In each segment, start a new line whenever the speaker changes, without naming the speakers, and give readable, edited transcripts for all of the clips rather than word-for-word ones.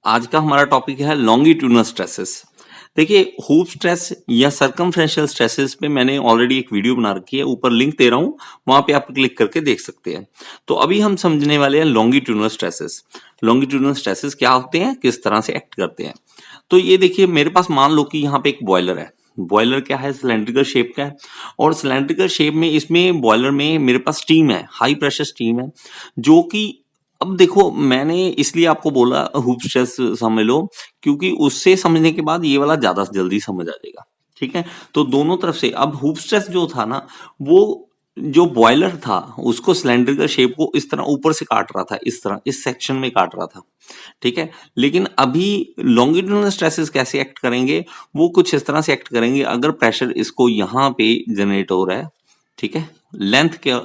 आज का हमारा टॉपिक है लॉन्गिट्यूडनल स्ट्रेसेस। देखिए, हूप स्ट्रेस या सर्कमफ्रेंशियल स्ट्रेसेस पे मैंने ऑलरेडी एक वीडियो बना रखी है, ऊपर लिंक दे रहा हूं, वहां पे आप क्लिक करके देख सकते हैं। तो अभी हम समझने वाले हैं लॉन्गिट्यूडनल स्ट्रेसेस। लॉन्गिट्यूडनल स्ट्रेसेस क्या होते हैं, किस तरह से एक्ट करते हैं। तो ये देखिए, मेरे पास मान लो कि यहाँ पे एक बॉयलर है। बॉयलर क्या है, सिलेंड्रिकल शेप का है, और सिलेंड्रिकल शेप में इसमें बॉयलर में मेरे पास स्टीम है, हाई प्रेशर स्टीम है, जो कि अब देखो, मैंने इसलिए आपको बोला हूप स्ट्रेस समझ लो, क्योंकि उससे समझने के बाद ये वाला ज्यादा जल्दी समझ आ जाएगा। ठीक है, तो दोनों तरफ से अब हूप स्ट्रेस जो था ना, वो जो बॉयलर था उसको सिलेंड्रिकल शेप को इस तरह ऊपर से काट रहा था, इस तरह इस सेक्शन में काट रहा था। ठीक है, लेकिन अभी लॉन्गिट्यूडनल स्ट्रेसेस कैसे एक्ट करेंगे, वो कुछ इस तरह से एक्ट करेंगे। अगर प्रेशर इसको यहाँ पे जनरेट हो रहा है, ठीक है, लेंथ के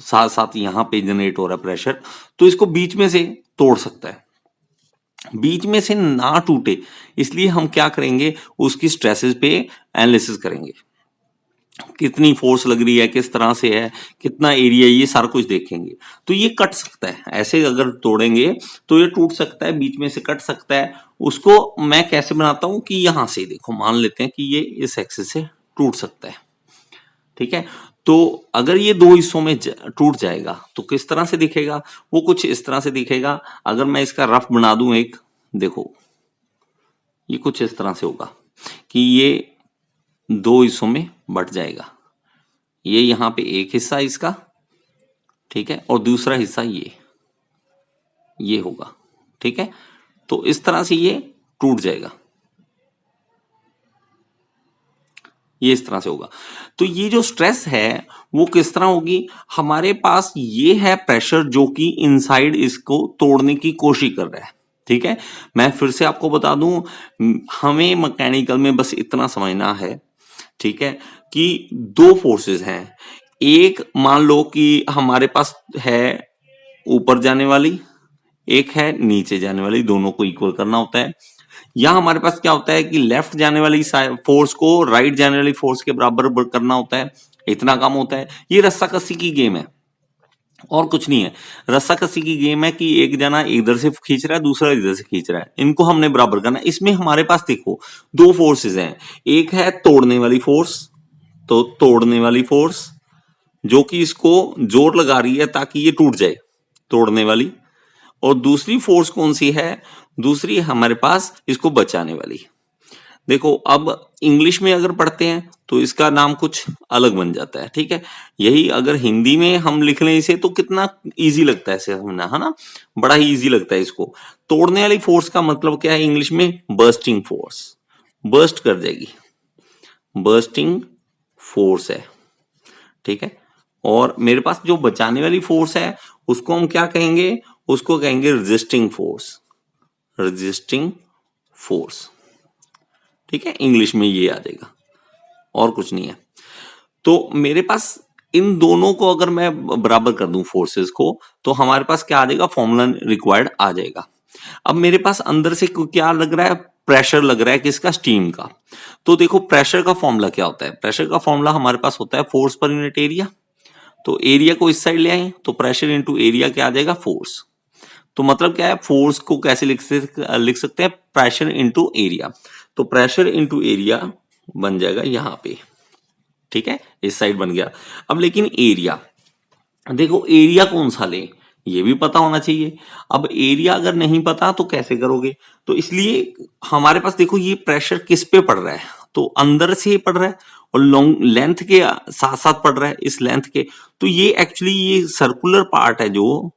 साथ साथ यहाँ पे जनरेट हो रहा है प्रेशर, तो इसको बीच में से तोड़ सकता है, बीच में से ना टूटे, इसलिए हम क्या करेंगे, उसकी स्ट्रेसेस पे एनालिसिस करेंगे। कितनी फोर्स लग रही है, किस तरह से है, कितना एरिया, ये सारा कुछ देखेंगे। तो ये कट सकता है, ऐसे अगर तोड़ेंगे तो ये टूट सकता है, बीच में से कट सकता है। उसको मैं कैसे बनाता हूं कि यहां से देखो, मान लेते हैं कि ये इस एक्सिस से टूट सकता है। ठीक है, तो अगर ये दो हिस्सों में टूट जाएगा तो किस तरह से दिखेगा, वो कुछ इस तरह से दिखेगा। अगर मैं इसका रफ बना दूं एक, देखो ये कुछ इस तरह से होगा कि ये दो हिस्सों में बट जाएगा। ये यहां पे एक हिस्सा इसका, ठीक है, और दूसरा हिस्सा ये होगा। ठीक है, तो इस तरह से ये टूट जाएगा, ये इस तरह से होगा। तो ये जो स्ट्रेस है वो किस तरह होगी, हमारे पास ये है प्रेशर जो कि इनसाइड इसको तोड़ने की कोशिश कर रहा है। ठीक है, मैं फिर से आपको बता दूं, हमें मैकेनिकल में बस इतना समझना है, ठीक है, कि दो फोर्सेस हैं। एक मान लो कि हमारे पास है ऊपर जाने वाली, एक है नीचे जाने वाली, दोनों को इक्वल करना होता है। यहां हमारे पास क्या होता है कि लेफ्ट जाने वाली फोर्स को राइट जाने वाली फोर्स के बराबर करना होता है, इतना काम होता है। ये रस्साकसी की गेम है और कुछ नहीं है। रस्साकसी की गेम है कि एक जना इधर से खींच रहा है, दूसरा इधर से खींच रहा है, इनको हमने बराबर करना है। इसमें हमारे पास देखो दो फोर्सेस हैं, एक है तोड़ने वाली फोर्स, तो तोड़ने वाली फोर्स जो कि इसको जोर लगा रही है ताकि ये टूट जाए, तोड़ने वाली। और दूसरी फोर्स कौन सी है, दूसरी हमारे पास इसको बचाने वाली। देखो, अब इंग्लिश में अगर पढ़ते हैं तो इसका नाम कुछ अलग बन जाता है। ठीक है, यही अगर हिंदी में हम लिख लें इसे तो कितना इजी लगता है इसे समझना, है ना, बड़ा ही इजी लगता है इसको। तोड़ने वाली फोर्स का मतलब क्या है इंग्लिश में, बर्स्टिंग फोर्स, बर्स्ट कर जाएगी, बर्स्टिंग फोर्स है। ठीक है, और मेरे पास जो बचाने वाली फोर्स है उसको हम क्या कहेंगे, उसको कहेंगे रेजिस्टिंग फोर्स, रेजिस्टिंग फोर्स। ठीक है, इंग्लिश में ये आ जाएगा और कुछ नहीं है। तो मेरे पास इन दोनों को अगर मैं बराबर कर दूं फोर्सेस को, तो हमारे पास क्या आ जाएगा, फॉर्मूला रिक्वायर्ड आ जाएगा। अब मेरे पास अंदर से क्या लग रहा है, प्रेशर लग रहा है, किसका, स्टीम का। तो देखो प्रेशर का फॉर्मूला क्या होता है, प्रेशर का फॉर्मूला हमारे पास होता है फोर्स पर यूनिट एरिया। तो एरिया को इस साइड ले आए तो प्रेशर इंटू एरिया क्या आ जाएगा, फोर्स। तो मतलब क्या है, फोर्स को कैसे लिख सकते हैं, प्रेशर इंटू एरिया। तो प्रेशर इंटू एरिया बन जाएगा यहां पे। ठीक है, इस साइड बन गया। अब लेकिन एरिया, देखो एरिया कौन सा ले, ये भी पता होना चाहिए। अब एरिया अगर नहीं पता तो कैसे करोगे, तो इसलिए हमारे पास देखो ये प्रेशर किस पे पड़ रहा है, तो अंदर से पड़ रहा है और लॉन्ग लेंथ के साथ साथ पड़ रहा है, इस लेंथ के। तो ये एक्चुअली ये सर्कुलर पार्ट है, जो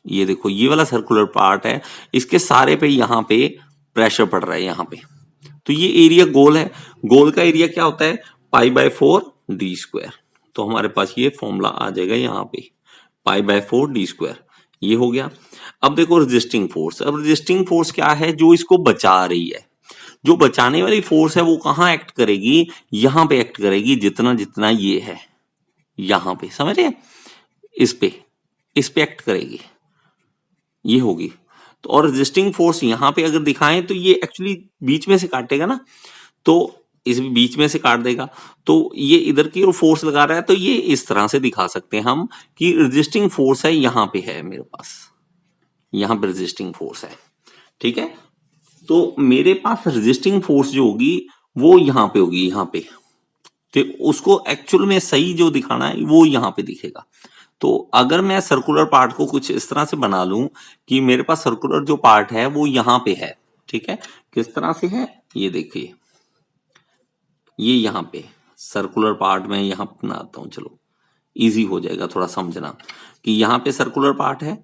ये देखो ये वाला सर्कुलर पार्ट है, इसके सारे पे यहाँ पे प्रेशर पड़ रहा है यहाँ पे। तो ये एरिया गोल है, गोल का एरिया क्या होता है, पाई बाय 4 डी स्क्वायर। तो हमारे पास ये फॉर्मूला आ जाएगा यहाँ पे, पाई बाय 4 डी स्क्वायर, ये हो गया। अब देखो रेजिस्टिंग फोर्स, अब रेजिस्टिंग फोर्स क्या है, जो इसको बचा रही है। जो बचाने वाली फोर्स है वो कहाँ एक्ट करेगी, यहाँ पे एक्ट करेगी, जितना जितना ये है यहाँ पे, समझ रहे, इस पे एक्ट करेगी, ये होगी। तो और रेजिस्टिंग फोर्स यहाँ पे अगर दिखाएं तो ये एक्चुअली बीच में से काटेगा ना, तो इस बीच में से काट देगा। तो ये इधर की ओर फोर्स लगा रहा है, तो ये इस तरह से दिखा सकते हैं हम कि रेजिस्टिंग फोर्स है यहाँ पे है मेरे पास, यहाँ पे रेजिस्टिंग फोर्स है। ठीक है, तो मेरे पास रेजिस्टिंग फोर्स जो होगी वो यहां पे होगी, यहां पे, तो उसको एक्चुअल में सही जो दिखाना है वो यहां पे दिखेगा। तो अगर मैं सर्कुलर पार्ट को कुछ इस तरह से बना लूं कि मेरे पास सर्कुलर जो पार्ट है वो यहां पे है, ठीक है, किस तरह से है ये देखिए, ये यहाँ पे सर्कुलर पार्ट में यहां बनाता हूं, चलो इजी हो जाएगा थोड़ा समझना कि यहाँ पे सर्कुलर पार्ट है,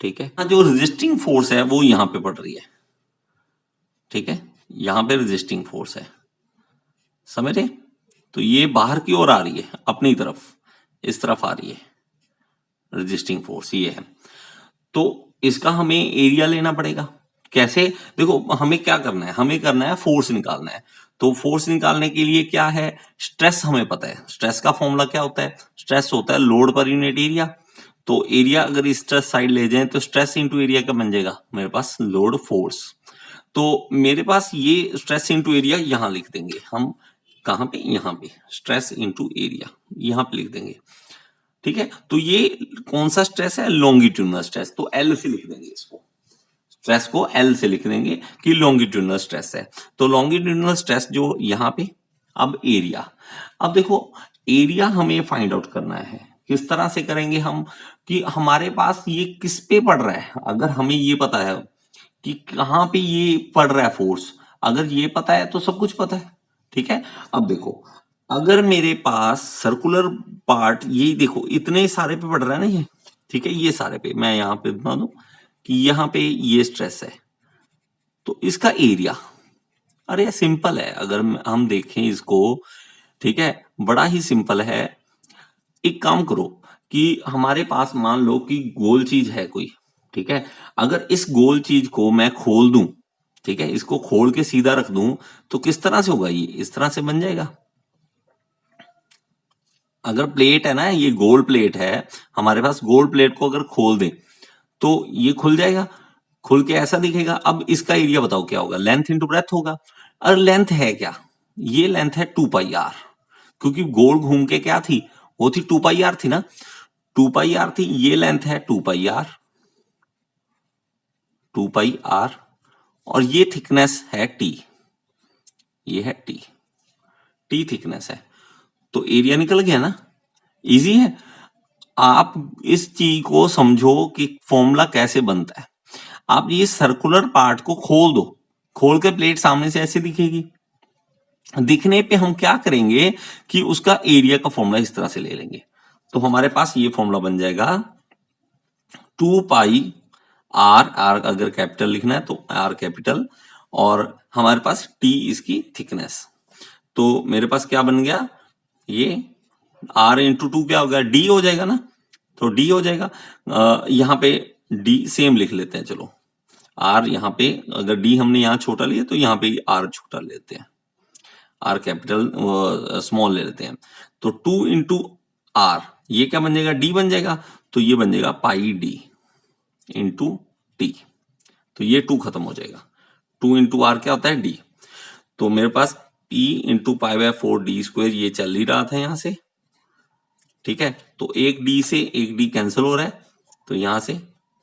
ठीक है, जो रेजिस्टिंग फोर्स है वो यहाँ पे पड़ रही है, ठीक है, यहाँ पे रेजिस्टिंग फोर्स है, समझ रहे, तो ये बाहर की ओर आ रही है अपनी तरफ, इस तरफ आ रही है रेजिस्टिंग फोर्स, ये है। तो इसका हमें एरिया लेना पड़ेगा, कैसे, देखो हमें क्या करना है, हमें करना है फोर्स निकालना है। तो फोर्स निकालने के लिए क्या है, स्ट्रेस हमें पता है, स्ट्रेस का फॉर्मूला क्या होता है, स्ट्रेस होता है लोड पर यूनिट एरिया। तो एरिया अगर स्ट्रेस साइड ले जाए तो स्ट्रेस इंटू एरिया क्या बन जाएगा मेरे पास, लोड फोर्स। तो मेरे पास ये स्ट्रेस इंटू एरिया यहां लिख देंगे हम, कहां पे, यहां पे स्ट्रेस इंटू एरिया यहां पे लिख देंगे, ठीक है। तो ये कौन सा स्ट्रेस है, लॉन्गिट्यूडनल स्ट्रेस, तो एल से लिख देंगे इसको, स्ट्रेस को एल से लिख देंगे कि लॉन्गिट्यूडनल स्ट्रेस है। तो लॉन्गिट्यूडनल स्ट्रेस जो यहां पे, अब एरिया, अब देखो एरिया हमें फाइंड आउट करना है, किस तरह से करेंगे हम, कि हमारे पास ये किस पे पड़ रहा है, अगर हमें ये पता है कि कहां पे ये पड़ रहा है फोर्स, अगर ये पता है तो सब कुछ पता है, ठीक है। अब देखो अगर मेरे पास सर्कुलर पार्ट, ये देखो इतने सारे पे पड़ रहा है ना ये, ठीक है, ये सारे पे मैं यहां पे बता दूं कि यहां पे ये स्ट्रेस है, तो इसका एरिया, अरे सिंपल है, अगर हम देखें इसको, ठीक है, बड़ा ही सिंपल है। एक काम करो कि हमारे पास मान लो कि गोल चीज है कोई, ठीक है, अगर इस गोल चीज को मैं खोल दूं, ठीक है, इसको खोल के सीधा रख दूं तो किस तरह से होगा, ये इस तरह से बन जाएगा। अगर प्लेट है ना, ये गोल प्लेट है हमारे पास, गोल प्लेट को अगर खोल दें तो ये खुल जाएगा, खुल के ऐसा दिखेगा। अब इसका एरिया बताओ क्या होगा, लेंथ इंटू ब्रेथ होगा। और लेंथ है क्या, ये लेंथ है 2 पाई आर, क्योंकि गोल घूम के क्या थी, वो थी 2 पाई आर थी ना, 2 पाई आर थी, ये लेंथ है 2 पाई आर, 2 पाई आर, और ये थिकनेस है टी, ये है टी, टी थिकनेस है। तो एरिया निकल गया ना, इजी है। आप इस चीज को समझो कि फॉर्मूला कैसे बनता है। आप ये सर्कुलर पार्ट को खोल दो, खोल के प्लेट सामने से ऐसे दिखेगी, दिखने पे हम क्या करेंगे कि उसका एरिया का फॉर्मूला इस तरह से ले लेंगे। तो हमारे पास ये फॉर्मूला बन जाएगा 2 पाई आर, आर अगर कैपिटल लिखना है तो आर कैपिटल, और हमारे पास टी इसकी थिकनेस। तो मेरे पास क्या बन गया, ये आर इंटू 2 क्या होगा, डी हो जाएगा ना, तो डी हो जाएगा। यहाँ पे डी सेम लिख लेते हैं, चलो आर यहाँ पे, अगर डी हमने यहाँ छोटा लिया तो यहाँ पे आर छोटा लेते हैं, आर कैपिटल स्मॉल ले लेते हैं। तो 2 इंटू आर, ये क्या बन जाएगा, डी बन जाएगा, तो ये बन जाएगा पाई डी इंटू टी, तो ये 2 खत्म हो जाएगा, 2 इंटू आर क्या होता है, डी। तो मेरे पास p into pi by 4 d square, ये चल ही रहा था यहां से, ठीक है, तो एक डी से एक डी कैंसिल हो रहा है, तो यहां से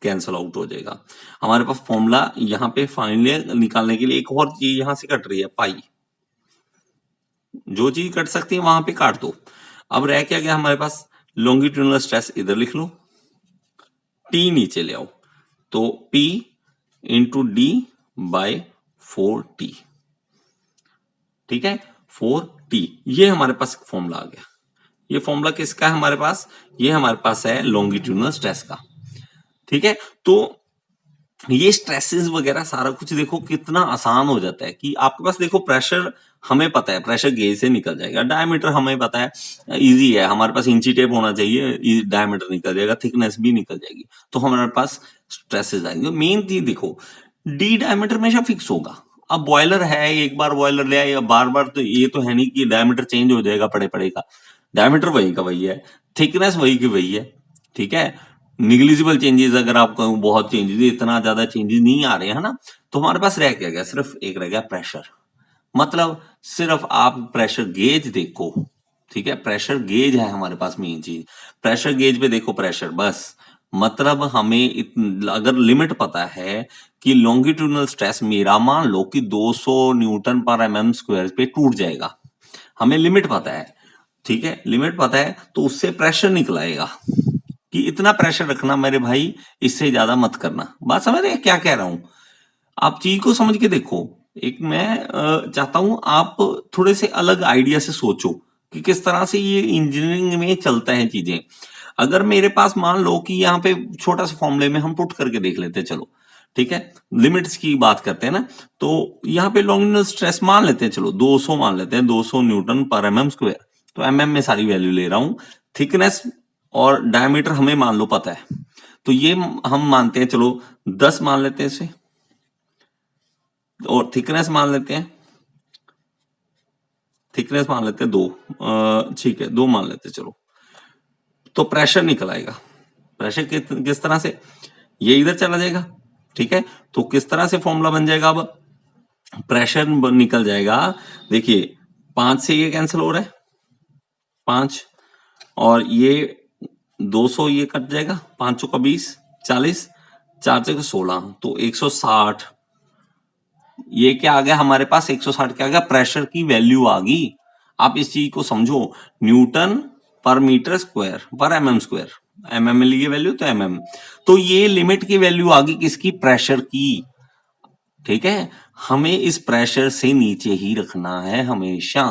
कैंसिल आउट हो जाएगा। हमारे पास फॉर्मूला यहाँ पे फाइनली निकालने के लिए एक और चीज यहां से कट रही है, पाई, जो चीज कट सकती है वहां पे काट दो। अब रह क्या गया हमारे पास, लॉन्गिट्यूडनल स्ट्रेस इधर लिख लो, टी नीचे ले आओ, तो P into D bye 4T, ठीक है, 4T, ये हमारे पास फॉर्मूला आ गया। ये फॉर्मूला किसका है हमारे पास, ये हमारे पास है लॉन्गिट्यूडनल स्ट्रेस का, ठीक है। तो ये स्ट्रेसेस वगैरह सारा कुछ देखो कितना आसान हो जाता है कि आपके पास देखो प्रेशर हमें पता है, प्रेशर गेज से निकल जाएगा, डायमीटर हमें पता है, इजी है, हमारे पास इंची टेप होना चाहिए, डायमीटर निकल जाएगा, थिकनेस भी निकल जाएगी, तो हमारे पास स्ट्रेसेस आएंगे। मेन चीज देखो, डी डायमीटर हमेशा फिक्स होगा। अब बॉयलर है, एक बार बॉयलर ले आए, बार बार तो ये तो है नहीं कि डायमीटर चेंज हो जाएगा पड़े पड़े का, डायमीटर वही का वही है, थिकनेस वही की वही है, ठीक है। निग्लिजिबल चेंजेस अगर आप कहो बहुत चेंजेस, इतना ज्यादा चेंजेस नहीं आ रहे हैं ना, तो हमारे पास रह क्या गया, सिर्फ एक रह गया प्रेशर। मतलब सिर्फ आप प्रेशर गेज देखो, ठीक है, प्रेशर गेज है हमारे पास मेन चीज, प्रेशर गेज पे देखो प्रेशर, बस मतलब हमें अगर लिमिट पता है कि लॉन्गिट्यूडनल स्ट्रेस मेरा मान लो कि 200 न्यूटन पर mm स्क्वायर पे टूट जाएगा, हमें लिमिट पता है, ठीक है, लिमिट पता है, तो उससे प्रेशर निकलाएगा कि इतना प्रेशर रखना मेरे भाई, इससे ज्यादा मत करना। बात समझ रहे हैं क्या कह रहा हूं? आप चीज को समझ के देखो। एक मैं चाहता हूं आप थोड़े से अलग आइडिया से सोचो कि किस तरह से ये इंजीनियरिंग में चलता है चीजें। अगर मेरे पास मान लो कि यहाँ पे छोटा सा फॉर्मूले में हम पुट करके देख लेते हैं, चलो ठीक है, लिमिट्स की बात करते हैं ना, तो यहाँ पे लॉन्गिट्यूडनल स्ट्रेस मान लेते हैं, चलो 200 मान लेते हैं, 200 न्यूटन पर mm स्क्वायर, तो mm में सारी वैल्यू ले रहा हूं। थिकनेस और डायमीटर हमें मान लो पता है, तो ये हम मानते हैं, चलो 10 मान लेते हैं इसे, और थिकनेस मान लेते हैं, थिकनेस मान लेते हैं 2, ठीक है 2 मान लेते हैं, चलो तो प्रेशर निकल आएगा। प्रेशर किस तरह से, ये इधर चला जाएगा, ठीक है, तो किस तरह से फॉर्मूला बन जाएगा, अब प्रेशर निकल जाएगा, देखिए 5 से ये कैंसिल हो रहा है 5, और ये 200 ये कट जाएगा, 5 का 20, 40, 4 से 16, तो 160, ये क्या आ गया हमारे पास, 160 क्या आ गया, प्रेशर की वैल्यू आ गई। आप इस चीज को समझो, न्यूटन पर मीटर स्क्वायर पर mm स्क्वायर, mm में लिए वैल्यू तो mm, तो ये लिमिट की वैल्यू आ गई किसकी, प्रेशर की, ठीक है। हमें इस प्रेशर से नीचे ही रखना है हमेशा,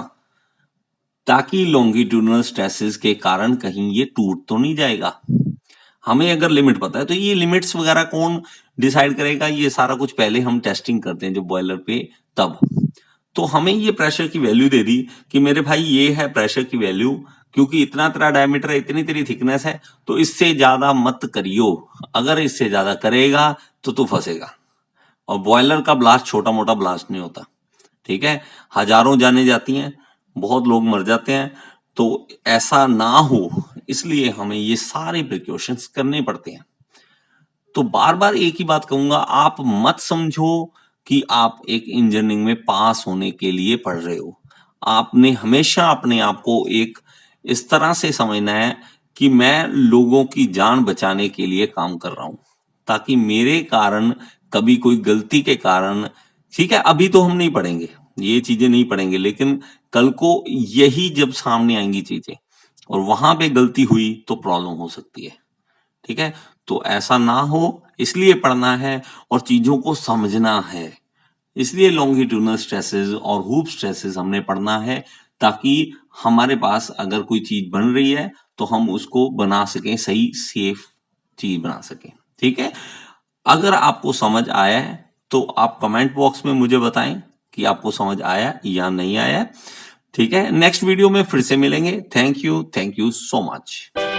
ताकि लॉन्गिट्यूडनल स्ट्रेसेस के कारण कहीं ये टूट तो नहीं जाएगा। हमें अगर लिमिट पता है, तो ये लिमिट्स वगैरह कौन डिसाइड करेगा, ये सारा कुछ पहले हम टेस्टिंग करते हैं जो बॉयलर पे, तब तो हमें ये प्रेशर की वैल्यू दे दी कि मेरे भाई ये है प्रेशर की वैल्यू, क्योंकि इतना तेरा डायमीटर है, इतनी तेरी थिकनेस है, तो इससे ज्यादा मत करियो, अगर इससे ज्यादा करेगा तो तू फंसेगा। और बॉयलर का ब्लास्ट छोटा मोटा ब्लास्ट नहीं होता, ठीक है, हजारों जाने जाती हैं, बहुत लोग मर जाते हैं, तो ऐसा ना हो इसलिए हमें ये सारे प्रिकॉशंस करने पड़ते हैं। तो बार बार एक ही बात कहूंगा, आप मत समझो कि आप एक इंजीनियरिंग में पास होने के लिए पढ़ रहे हो। आपने हमेशा अपने आप को एक इस तरह से समझना है कि मैं लोगों की जान बचाने के लिए काम कर रहा हूं, ताकि मेरे कारण कभी कोई गलती के कारण, ठीक है, अभी तो हम नहीं पढ़ेंगे, ये चीजें नहीं पढ़ेंगे, लेकिन कल को यही जब सामने आएंगी चीजें और वहां पे गलती हुई तो प्रॉब्लम हो सकती है, ठीक है। तो ऐसा ना हो इसलिए पढ़ना है और चीजों को समझना है, इसलिए लॉन्गिट्यूडनल स्ट्रेसेस और हूप स्ट्रेसेस हमने पढ़ना है, ताकि हमारे पास अगर कोई चीज बन रही है तो हम उसको बना सकें, सही सेफ चीज बना सकें, ठीक है। अगर आपको समझ आया है तो आप कमेंट बॉक्स में मुझे बताएं कि आपको समझ आया या नहीं आया, ठीक है। नेक्स्ट वीडियो में फिर से मिलेंगे। Thank you so much.